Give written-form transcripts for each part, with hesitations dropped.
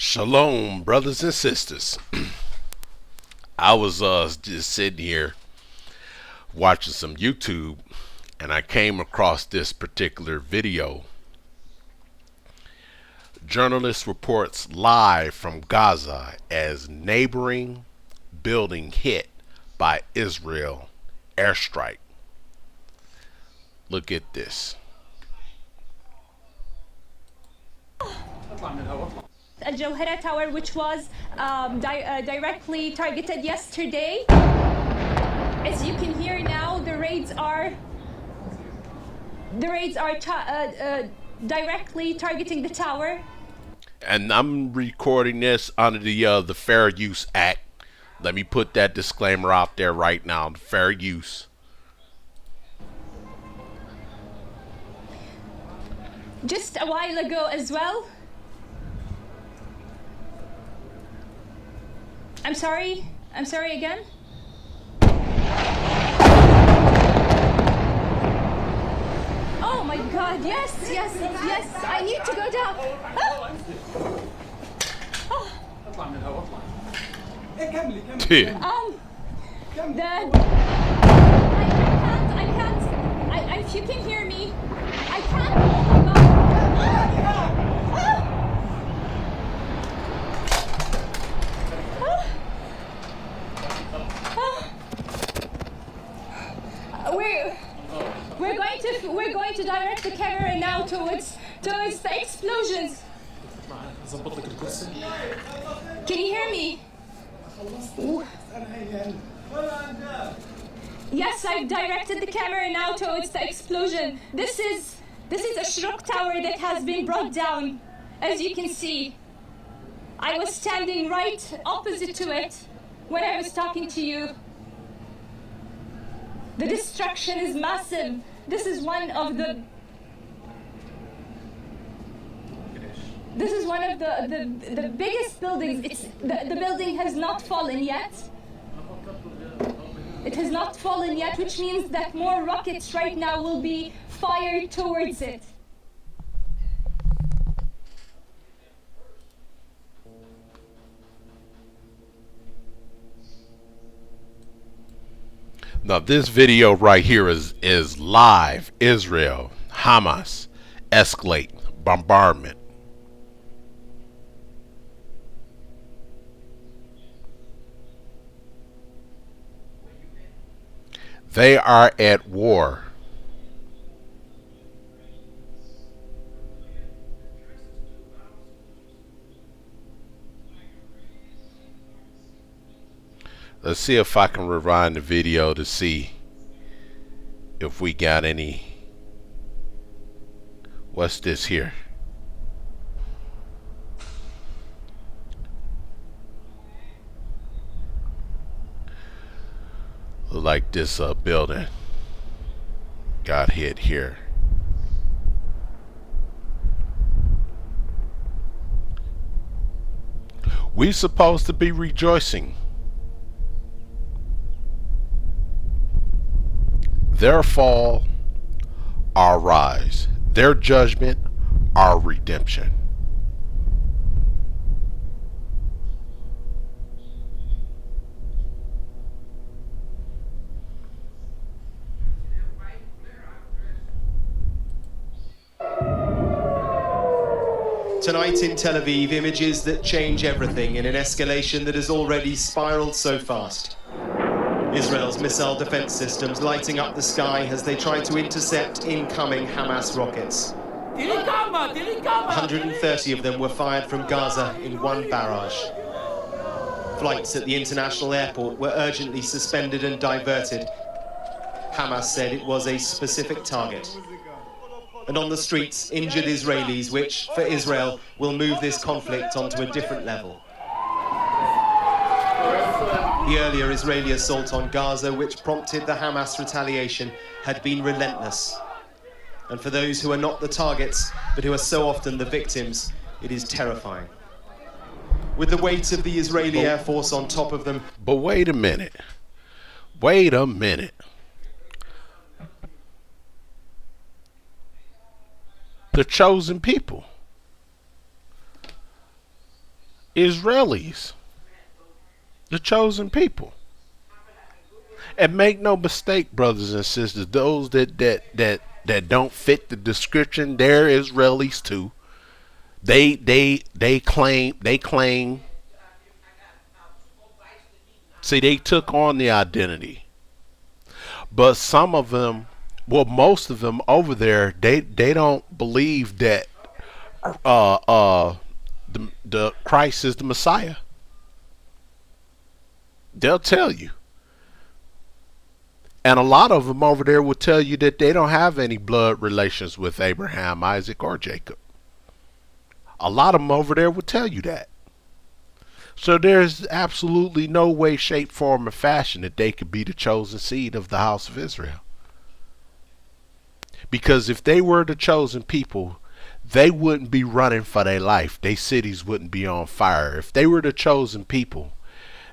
Shalom, brothers and sisters. I was just sitting here watching some YouTube, and I came across this particular video. Journalist reports live from Gaza as neighboring building hit by Israel airstrike. Look at this. Al Jawhara Tower, which was directly targeted yesterday. As you can hear now, the raids are directly targeting the tower. And I'm recording this under the Fair Use Act. Let me put that disclaimer out there right now. The fair use. Just a while ago as well. I'm sorry again. Oh my God, yes, I need to go down. If you can hear me, I can't. We're going to direct the camera now towards the explosions. Can you hear me? Ooh. Yes, I've directed the camera now towards the explosion. This is a Shruk tower that has been brought down, as you can see. I was standing right opposite to it when I was talking to you. The destruction is massive. This is one of the biggest buildings. The building has not fallen yet. It has not fallen yet, which means that more rockets right now will be fired towards it. Now this video right here is live. Israel, Hamas, escalate, bombardment. They are at war. Let's see if I can rewind the video to see if we got any. What's this here? Look like this building got hit here. We supposed to be rejoicing. Their fall, our rise. Their judgment, our redemption. Tonight in Tel Aviv, images that change everything in an escalation that has already spiraled so fast. Israel's missile defense systems lighting up the sky as they try to intercept incoming Hamas rockets. 130 of them were fired from Gaza in one barrage. Flights at the international airport were urgently suspended and diverted. Hamas said it was a specific target. And on the streets, injured Israelis, which, for Israel, will move this conflict onto a different level. The earlier Israeli assault on Gaza, which prompted the Hamas retaliation, had been relentless. And for those who are not the targets, but who are so often the victims, it is terrifying. With the weight of the Israeli Air Force on top of them. But wait a minute. Wait a minute. The chosen people. Israelis, the chosen people. And make no mistake, brothers and sisters, those that don't fit the description, they're Israelis too. They claim. See, they took on the identity, but some of them, well, most of them over there, they don't believe that uh uh the Christ is the Messiah. They'll tell you. And a lot of them over there will tell you that they don't have any blood relations with Abraham, Isaac, or Jacob. A lot of them over there will tell you that. So there's absolutely no way, shape, form, or fashion that they could be the chosen seed of the house of Israel. Because if they were the chosen people, they wouldn't be running for their life. Their cities wouldn't be on fire. If they were the chosen people,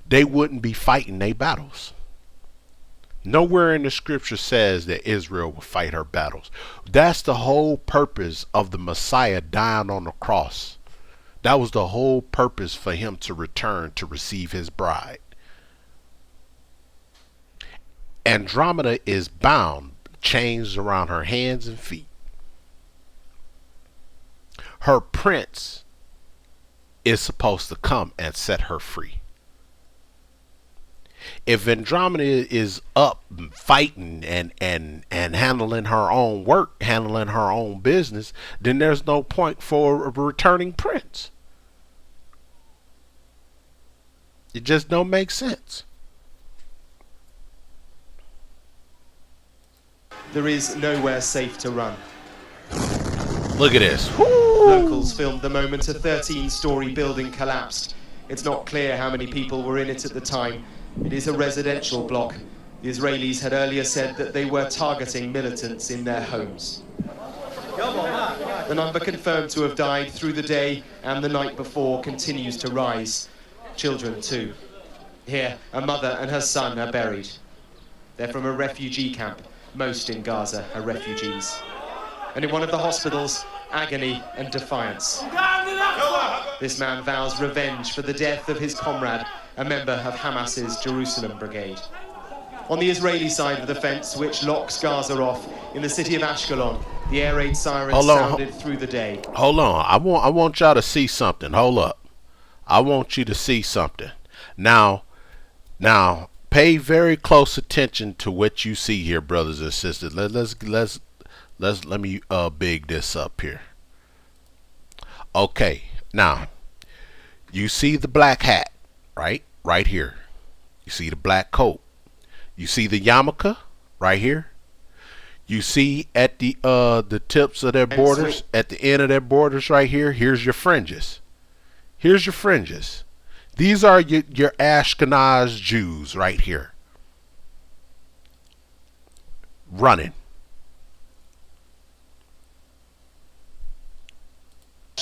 they wouldn't be fighting their battles. Nowhere in the scripture says that Israel will fight her battles. That's the whole purpose of the Messiah dying on the cross. That was the whole purpose for him to return to receive his bride. Andromeda is bound, chains around her hands and feet. Her prince is supposed to come and set her free. If Andromeda is up fighting and handling her own work, handling her own business, then there's no point for a returning prince. It just don't make sense. There is nowhere safe to run. Look at this. Locals filmed the moment a 13-story building collapsed. It's not clear how many people were in it at the time. It is a residential block. The Israelis had earlier said that they were targeting militants in their homes. The number confirmed to have died through the day and the night before continues to rise. Children too. Here, a mother and her son are buried. They're from a refugee camp. Most in Gaza are refugees. And in one of the hospitals, agony and defiance. This man vows revenge for the death of his comrade, a member of Hamas's Jerusalem brigade. On the Israeli side of the fence, which locks Gaza off, in the city of Ashkelon, the air raid sirens sounded through the day. Hold on. I want y'all to see something. Hold up. I want you to see something. Now, pay very close attention to what you see here, brothers and sisters. Let me big this up here. Okay. Now, you see the black hat, right? Right here. You see the black coat. You see the yarmulke right here. You see at the tips of their borders, at the end of their borders right here, here's your fringes. Here's your fringes. These are your Ashkenaz Jews right here. Running.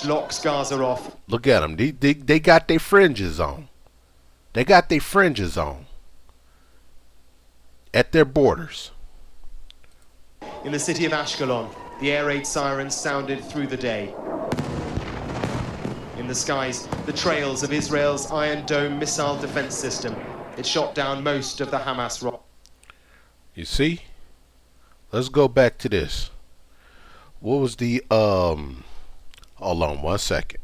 Locks Gaza off. Look at them. They got their fringes on. They got their fringes on. At their borders. In the city of Ashkelon, the air raid sirens sounded through the day. In the skies, the trails of Israel's Iron Dome missile defense system. It shot down most of the Hamas rockets. You see? Let's go back to this. What was the hold on 1 second.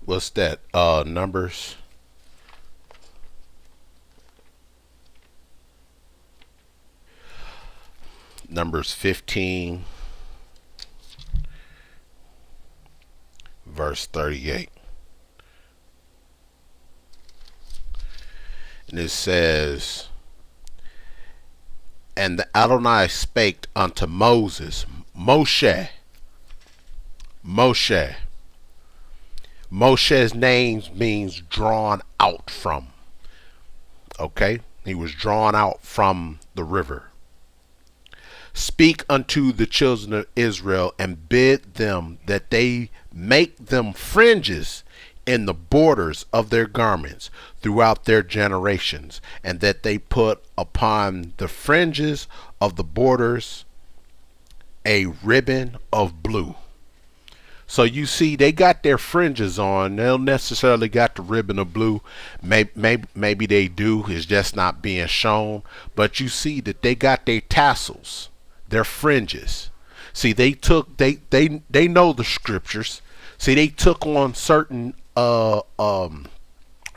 What's that? Numbers. Numbers 15, verse 38. And it says, and the Adonai spake unto Moses, Moshe's name means drawn out from. Okay? He was drawn out from the river. Speak unto the children of Israel and bid them that they make them fringes in the borders of their garments throughout their generations, and that they put upon the fringes of the borders a ribbon of blue. So you see, they got their fringes on. They don't necessarily got the ribbon of blue. Maybe they do. It's just not being shown. But you see that they got their tassels, their fringes. See, they know the scriptures. See, they took on certain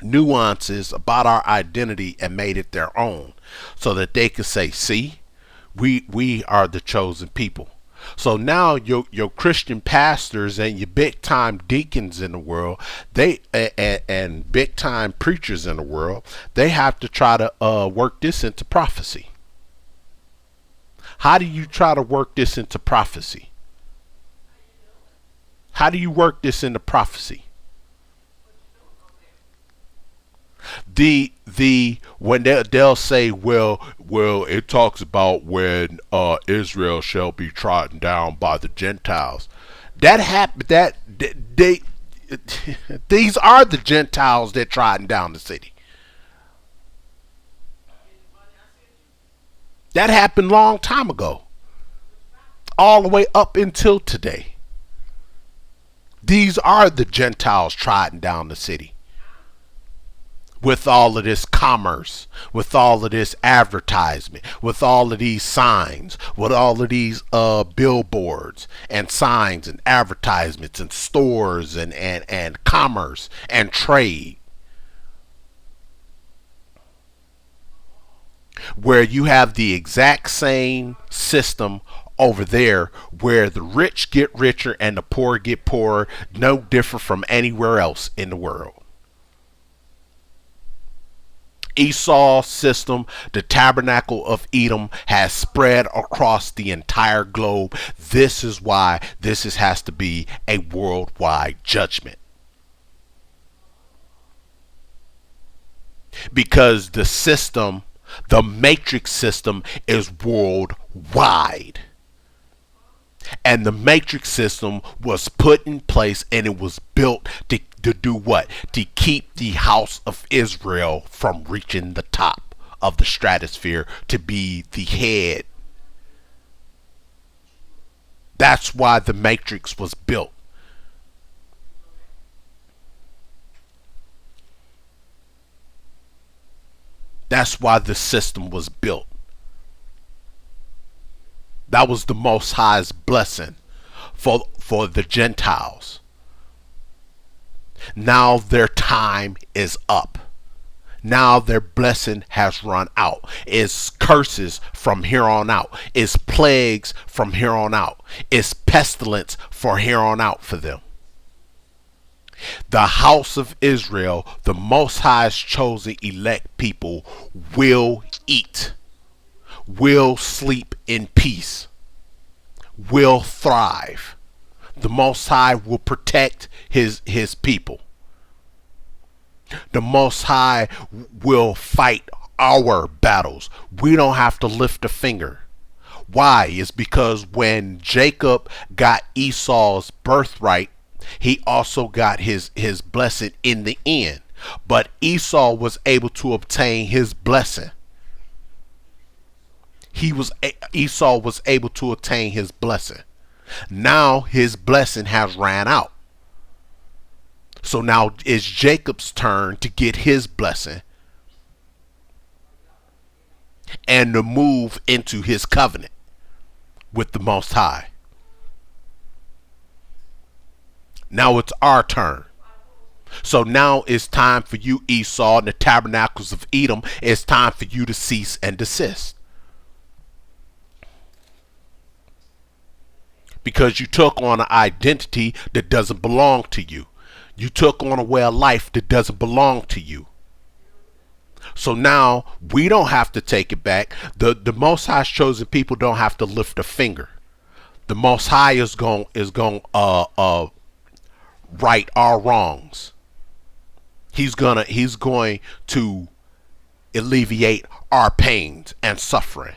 nuances about our identity and made it their own, so that they could say, "See, we are the chosen people." So now your Christian pastors and your big time deacons in the world, they and big time preachers in the world, they have to try to work this into prophecy. How do you try to work this into prophecy? How do you work this into prophecy? When they'll say, well, it talks about when Israel shall be trodden down by the Gentiles. That happened. These are the Gentiles that trodden down the city. That happened long time ago, all the way up until today. These are the Gentiles trodden down the city. With all of this commerce, with all of this advertisement, with all of these signs, with all of these billboards and signs and advertisements and stores and commerce and trade, where you have the exact same system over there, where the rich get richer and the poor get poorer, no different from anywhere else in the world. Esau's system, the tabernacle of Edom, has spread across the entire globe. This is why has to be a worldwide judgment. Because the system, the matrix system, is worldwide. And the matrix system was put in place, and it was built to do what? To keep the house of Israel from reaching the top of the stratosphere, to be the head. That's why the matrix was built. That's why the system was built. That was the Most High's blessing for the Gentiles. Now their time is up. Now their blessing has run out. It's curses from here on out. It's plagues from here on out. It's pestilence from here on out for them. The house of Israel, the Most High's chosen elect people, will eat, will sleep in peace, will thrive. The Most High will protect his people. The Most High will fight our battles. We don't have to lift a finger. Why? It's because when Jacob got Esau's birthright, he also got his blessing in the end. But Esau was able to obtain his blessing. Esau was able to attain his blessing. Now his blessing has ran out. So now it's Jacob's turn to get his blessing and to move into his covenant with the Most High. Now it's our turn. So now it's time for you, Esau, and the tabernacles of Edom. It's time for you to cease and desist. Because you took on an identity that doesn't belong to you. You took on a way of life that doesn't belong to you. So now we don't have to take it back. The Most High's chosen people don't have to lift a finger. The Most High is going right our wrongs. He's going to alleviate our pains and suffering.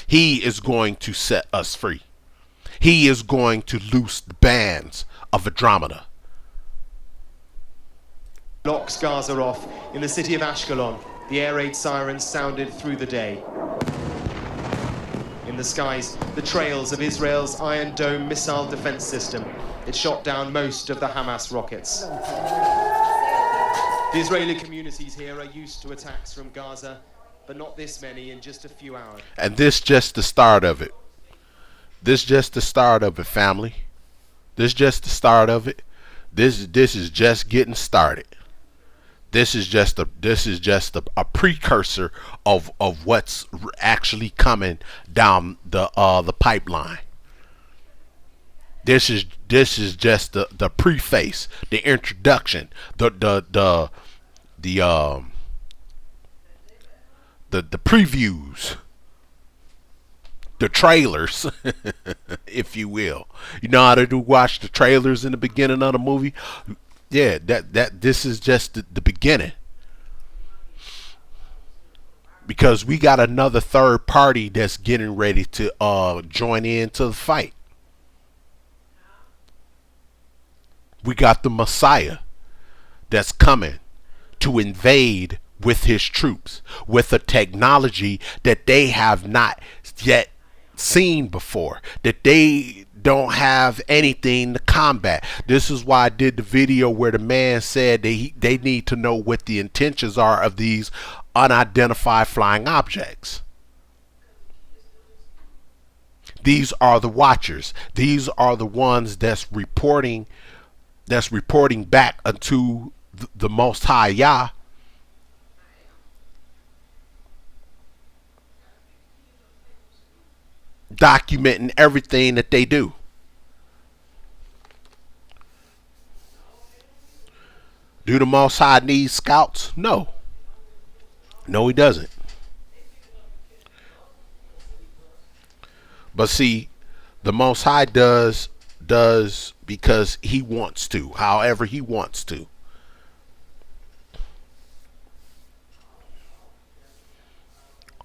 He is going to set us free. He is going to loose the bands of Andromeda. Locks Gaza off in the city of Ashkelon. The air raid sirens sounded through the day. In the skies, the trails of Israel's Iron Dome missile defense system. It shot down most of the Hamas rockets. The Israeli communities here are used to attacks from Gaza, but not this many in just a few hours. And this just the start of it. This just the start of it, family. This just the start of it. This is just getting started. This is just a precursor of what's actually coming down the pipeline. This is just the preface, the introduction, the previews, the trailers, if you will. You know how to watch the trailers in the beginning of the movie? Yeah, this is just the beginning. Because we got another third party that's getting ready to join into the fight. We got the Messiah that's coming to invade with his troops, with a technology that they have not yet seen before, that they don't have anything to combat. This is why I did the video where the man said that they need to know what the intentions are of these unidentified flying objects. These are the watchers. These are the ones that's reporting back unto the Most High Yah, documenting everything that they do. Do the Most High need scouts? No. No, he doesn't. But see, the Most High does because he wants to, however he wants to.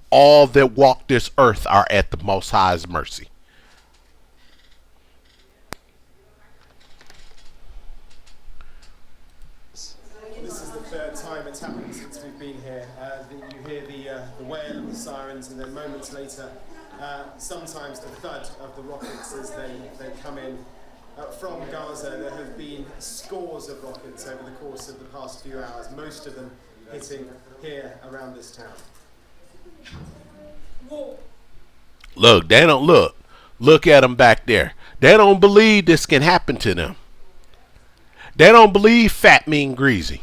All that walk this earth are at the Most High's mercy. This is the third time it's happened since we've been here. You hear the wail of the sirens, and then moments later, sometimes the thud of the rockets as they come in. From Gaza, there have been scores of rockets over the course of the past few hours, most of them hitting here around this town. Look, they don't look. Look at them back there. They don't believe this can happen to them. They don't believe fat mean greasy.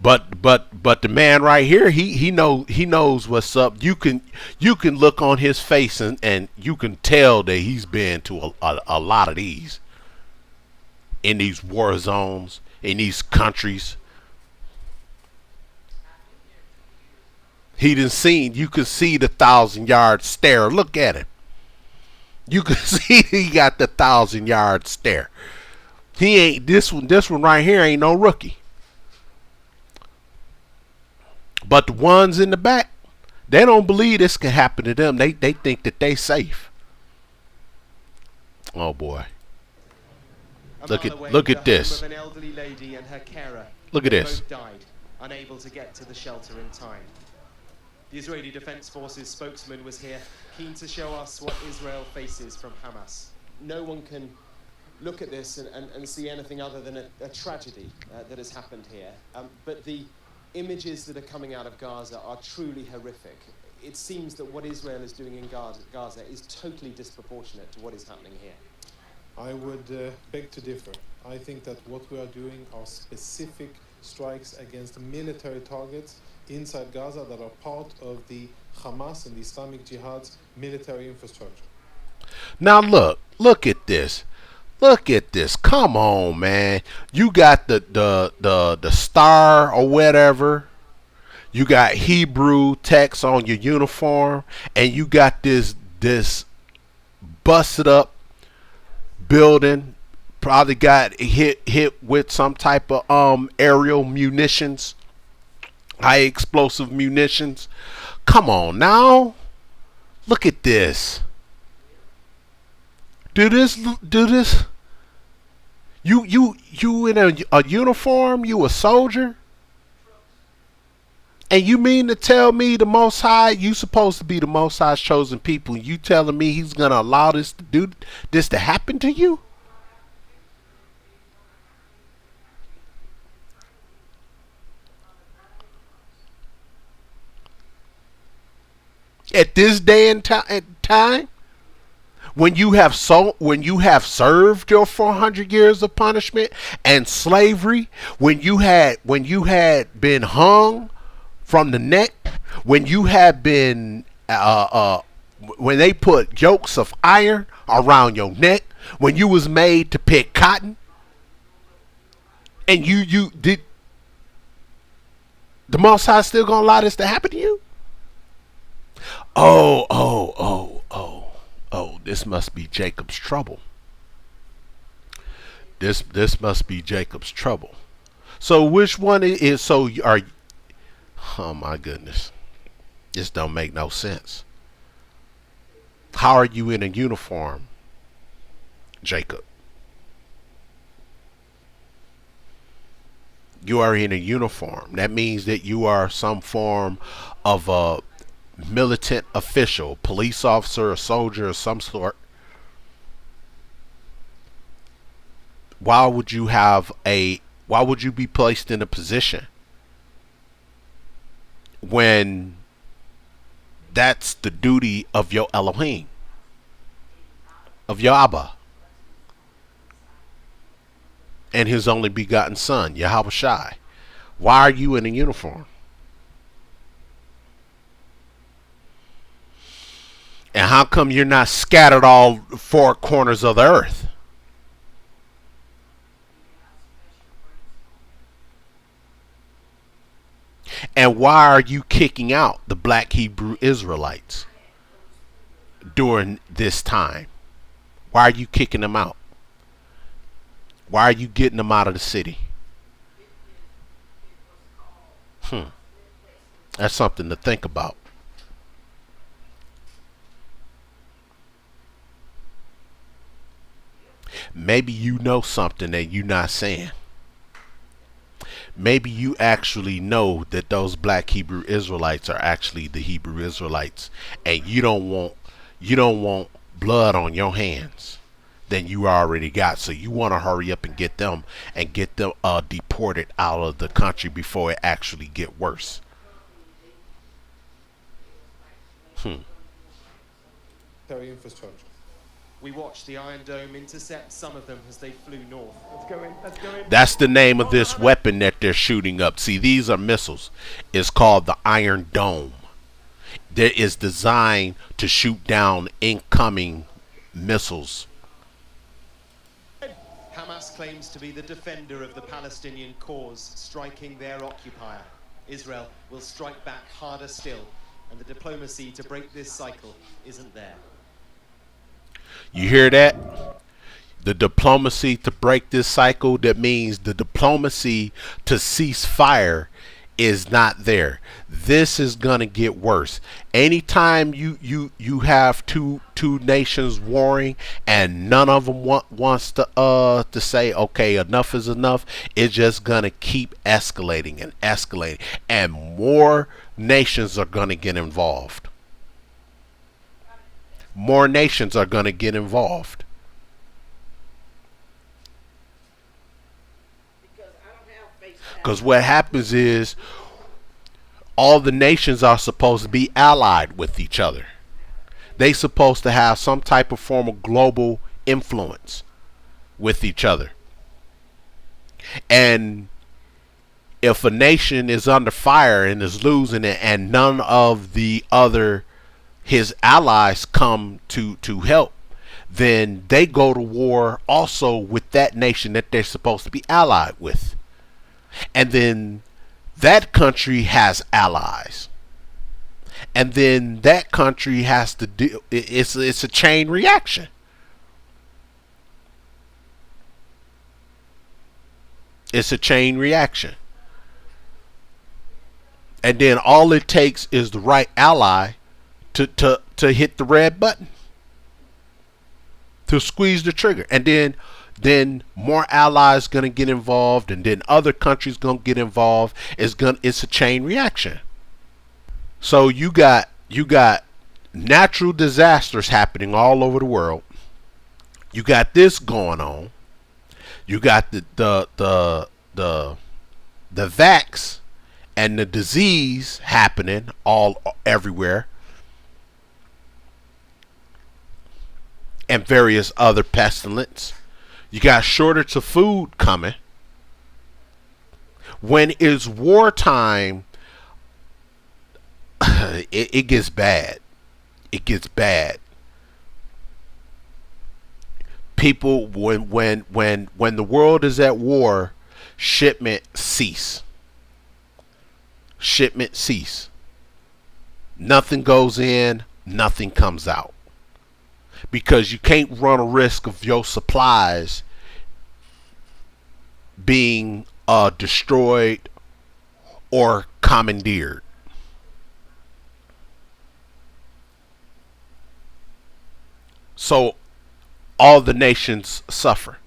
But the man right here, he knows what's up. You can look on his face and you can tell that he's been to a lot of these, in these war zones, in these countries. He done seen, you can see the 1,000-yard stare. Look at him. You can see he got the 1,000-yard stare. He ain't this one right here ain't no rookie. But the ones in the back, they don't believe this can happen to them. They think that they safe. Oh boy. Look at this. An elderly lady and her carer. Look at this. Both died, unable to get to the shelter in time. The Israeli Defense Forces spokesman was here, keen to show us what Israel faces from Hamas. No one can look at this and see anything other than a tragedy that has happened here. But the images that are coming out of Gaza are truly horrific. It seems that what Israel is doing in Gaza is totally disproportionate to what is happening here. I would beg to differ. I think that what we are doing are specific strikes against military targets inside Gaza that are part of the Hamas and the Islamic Jihad's military infrastructure. Now look at this. Look at this. Come on, man. You got the star or whatever. You got Hebrew text on your uniform, and you got this busted up building. Probably got hit with some type of aerial munitions, high explosive munitions. Come on now. Look at this. Do this. You in a uniform? You a soldier? And you mean to tell me the Most High, you supposed to be the Most High's chosen people, and you telling me He's gonna allow this to happen to you? At this day and time, when you have served your 400 years of punishment and slavery, when you had been hung from the neck, when you had been when they put yokes of iron around your neck, when you was made to pick cotton, and you did, the Most High still gonna allow this to happen to you? Oh, this must be Jacob's trouble. This must be Jacob's trouble. So which one is, so are, oh my goodness. This don't make no sense. How are you in a uniform, Jacob? You are in a uniform. That means that you are some form of a militant official, police officer, a soldier of some sort. Why would you be placed in a position when that's the duty of your Elohim, of your Abba, and His only begotten Son, Yahweh Shai? Why are you in a uniform? And how come you're not scattered all four corners of the earth? And why are you kicking out the black Hebrew Israelites during this time? Why are you kicking them out? Why are you getting them out of the city? That's something to think about. Maybe you know something that you're not saying. Maybe you actually know that those black Hebrew Israelites are actually the Hebrew Israelites, and you don't want blood on your hands than you already got. So you want to hurry up and get them deported out of the country before it actually get worse. Infrastructure. We watched the Iron Dome intercept some of them as they flew north. Let's go in. That's the name of this weapon that they're shooting up. See, these are missiles. It's called the Iron Dome. That is designed to shoot down incoming missiles. Hamas claims to be the defender of the Palestinian cause, striking their occupier. Israel will strike back harder still, and the diplomacy to break this cycle isn't there. You hear that? The diplomacy to break this cycle, that means the diplomacy to cease fire is not there. This is gonna get worse. Anytime you have two nations warring and none of them wants to say, okay, enough is enough, it's just gonna keep escalating and escalating, and more nations are gonna get involved. More nations are going to get involved. Because what happens is all the nations are supposed to be allied with each other. They supposed to have some type of form of global influence with each other. And if a nation is under fire and is losing it, and none of the other his allies come to help, then they go to war also with that nation that they're supposed to be allied with. And then that country has allies. And then that country has to deal, it's a chain reaction. It's a chain reaction. And then all it takes is the right ally to to hit the red button, to squeeze the trigger. And then more allies going to get involved, and then other countries going to get involved. It's a chain reaction. So you got natural disasters happening all over the world. You got this going on. You got the vax and the disease happening everywhere, and various other pestilence. You got shortage of food coming. When it's wartime, it gets bad. It gets bad. People, when the world is at war, shipment cease. Shipment cease. Nothing goes in, nothing comes out. Because you can't run a risk of your supplies being destroyed or commandeered. So all the nations suffer.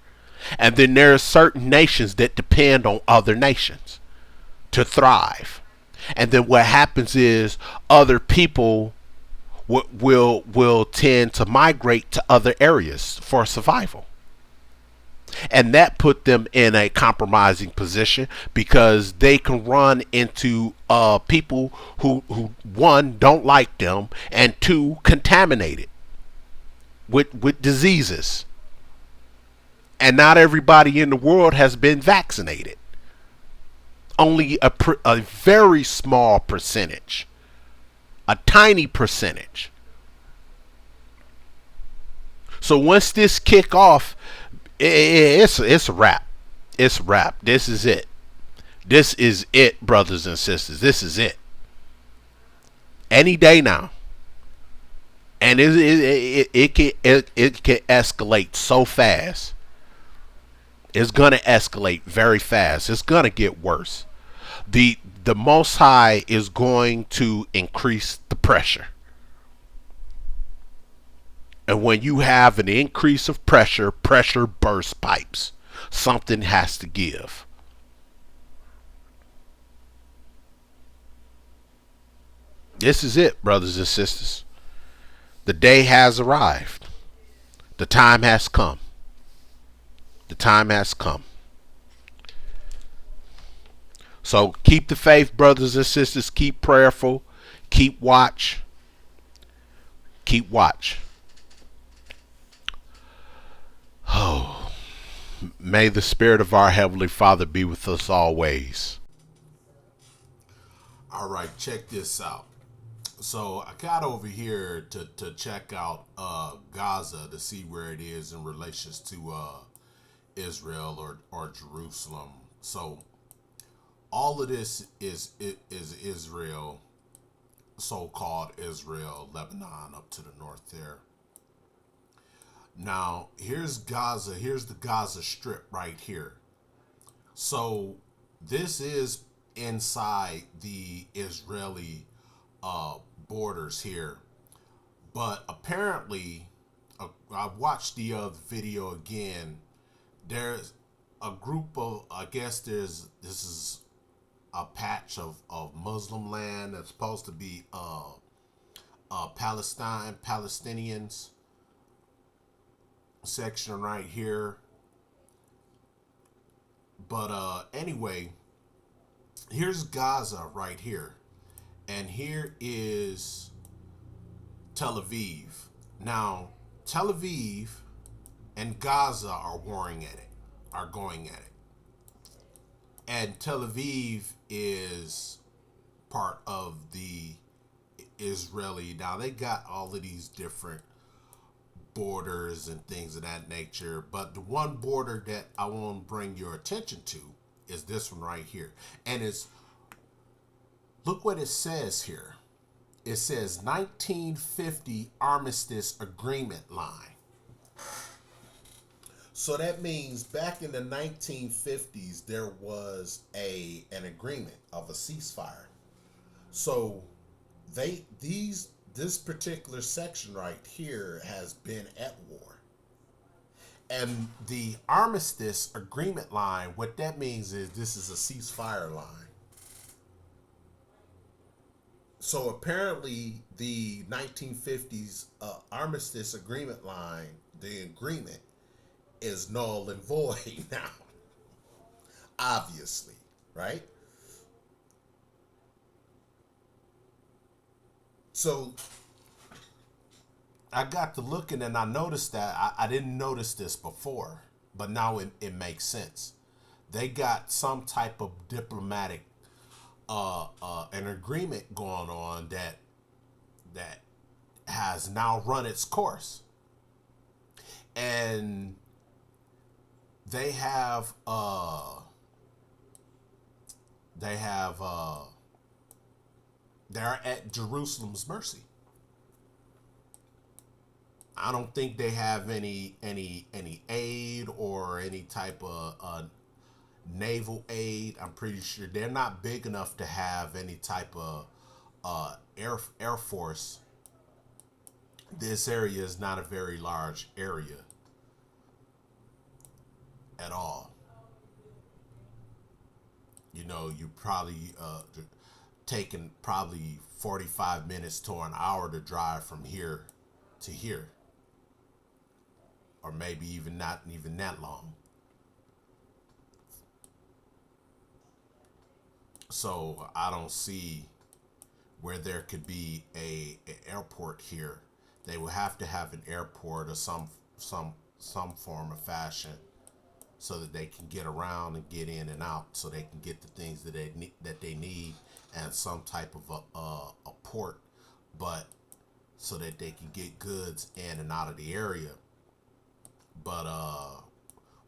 And then there are certain nations that depend on other nations to thrive. And then what happens is other people will tend to migrate to other areas for survival. And that put them in a compromising position, because they can run into people who one, don't like them, and two, contaminated with diseases. And not everybody in the world has been vaccinated. Only a very small percentage. A tiny percentage. So once this kick off, it's a wrap. It's a wrap. This is it. This is it, brothers and sisters. This is it. Any day now. And it can escalate so fast. It's gonna escalate very fast. It's gonna get worse. The Most High is going to increase the pressure. And when you have an increase of pressure, pressure bursts pipes. Something has to give. This is it, brothers and sisters. The day has arrived. The time has come. The time has come. So keep the faith, brothers and sisters. Keep prayerful. Keep watch. Keep watch. Oh, may the Spirit of our Heavenly Father be with us always. All right, check this out. So I got over here to check out Gaza to see where it is in relation to Israel or Jerusalem. So all of this is Israel, so-called Israel, Lebanon up to the north there. Now, here's Gaza. Here's the Gaza Strip right here. So this is inside the Israeli borders here. But apparently, I watched the other video again. There's a group of, I guess this is a patch of Muslim land that's supposed to be Palestinians section right here. But anyway, here's Gaza right here, and here is Tel Aviv. Now Tel Aviv and Gaza are going at it, and Tel Aviv is part of the Israeli. Now they got all of these different borders and things of that nature, but the one border that I want to bring your attention to is this one right here. And it's, look what it says here. It says 1950 Armistice Agreement line. So that means back in the 1950s there was an agreement of a ceasefire. So these this particular section right here has been at war. And the armistice agreement line, what that means is this is a ceasefire line. So apparently the 1950s armistice agreement line, the agreement is null and void now. Obviously, right? So I got to looking and I noticed that I didn't notice this before, but now it makes sense. They got some type of diplomatic an agreement going on that has now run its course, and they're at Jerusalem's mercy. I don't think they have any aid or any type of naval aid. I'm pretty sure they're not big enough to have any type of air force. This area is not a very large area at all. You know, you probably taking probably 45 minutes to an hour to drive from here to here, or maybe even not even that long. So I don't see where there could be an airport here. They will have to have an airport or some form of fashion, so that they can get around and get in and out, so they can get the things that they need, and some type of a port, but so that they can get goods in and out of the area. But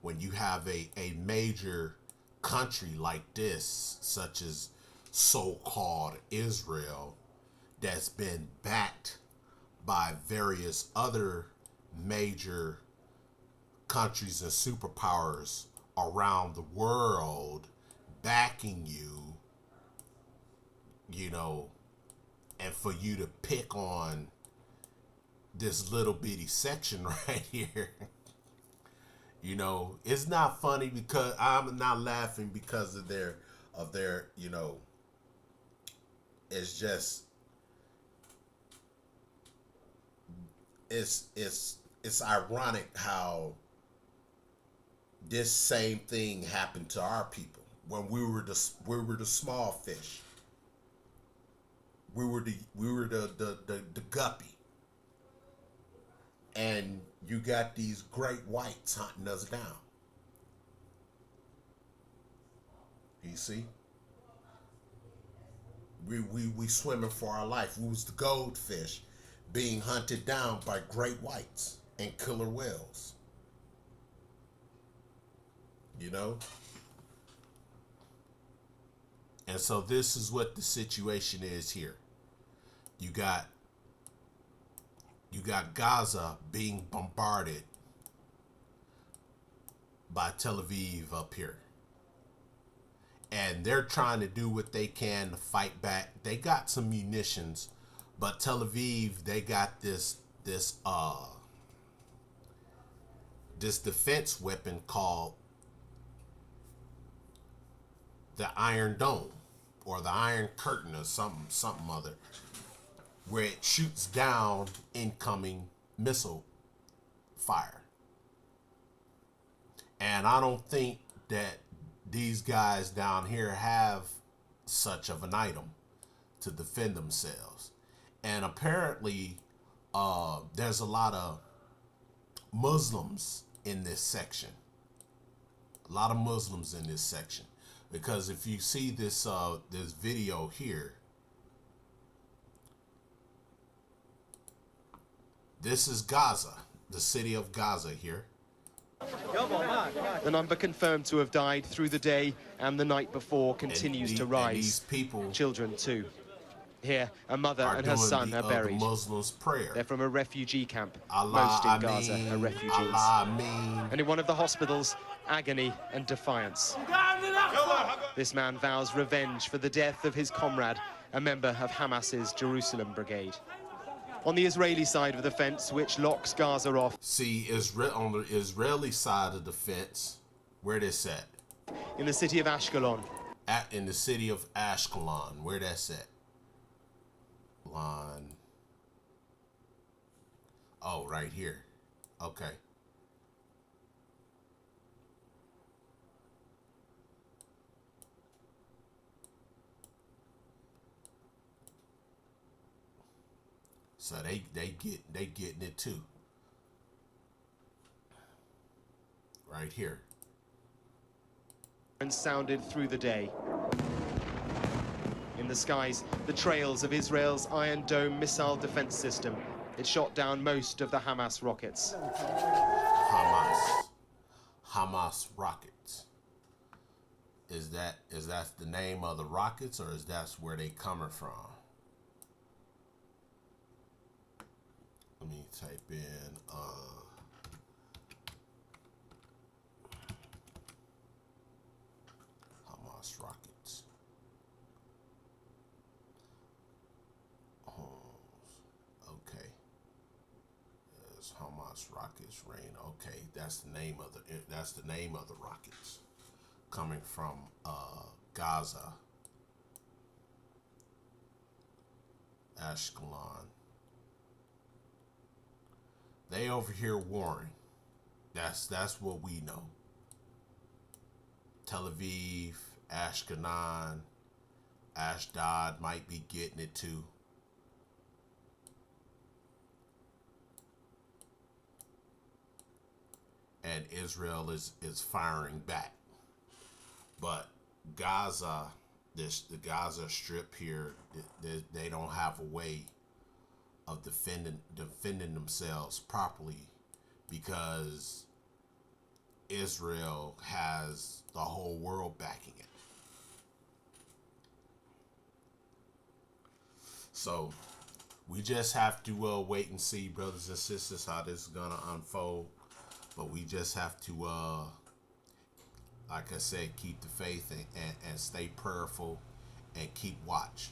when you have a major country like this, such as so-called Israel, that's been backed by various other major countries and superpowers around the world backing you, you know, and for you to pick on this little bitty section right here, you know, it's not funny, because I'm not laughing because of their, you know, it's just, it's ironic how this same thing happened to our people when we were the small fish. We were the guppy, and you got these great whites hunting us down. You see, we swimming for our life. We was the goldfish being hunted down by great whites and killer whales. You know? And so this is what the situation is here. You got Gaza being bombarded by Tel Aviv up here. And they're trying to do what they can to fight back. They got some munitions, but Tel Aviv, they got this defense weapon called the Iron Dome, or the Iron Curtain, or something other, where it shoots down incoming missile fire. And I don't think that these guys down here have such of an item to defend themselves. And apparently there's a lot of Muslims in this section. A lot of Muslims in this section. Because if you see this this video here, this is Gaza, the city of Gaza here. The number confirmed to have died through the day and the night before continues to rise. These people, children too. Here, a mother and her son are buried. The Muslims' prayer. They're from a refugee camp. Allah, Most in Gaza are refugees. Allah, and in one of the hospitals, agony and defiance. This man vows revenge for the death of his comrade, a member of Hamas's Jerusalem brigade. On the Israeli side of the fence, which locks Gaza off. See, on the Israeli side of the fence, where this at? In the city of Ashkelon. In the city of Ashkelon, where that's at? Line. Oh, right here. Okay. So they getting it too. Right here. And sounded through the day. In the skies, the trails of Israel's Iron Dome missile defense system. It shot down most of the Hamas rockets. Hamas rockets. Is that the name of the rockets, or is that where they coming from? Let me type in Hamas rockets. Okay. There's Hamas rockets rain. Okay, that's the name of the rockets coming from Gaza, Ashkelon. They over here warring. That's what we know. Tel Aviv, Ashkelon, Ashdod might be getting it too. And Israel is firing back. But Gaza, the Gaza Strip here, they don't have a way of defending themselves properly, because Israel has the whole world backing it. So we just have to wait and see, brothers and sisters, how this is gonna unfold. But we just have to, like I said, keep the faith and stay prayerful and keep watch.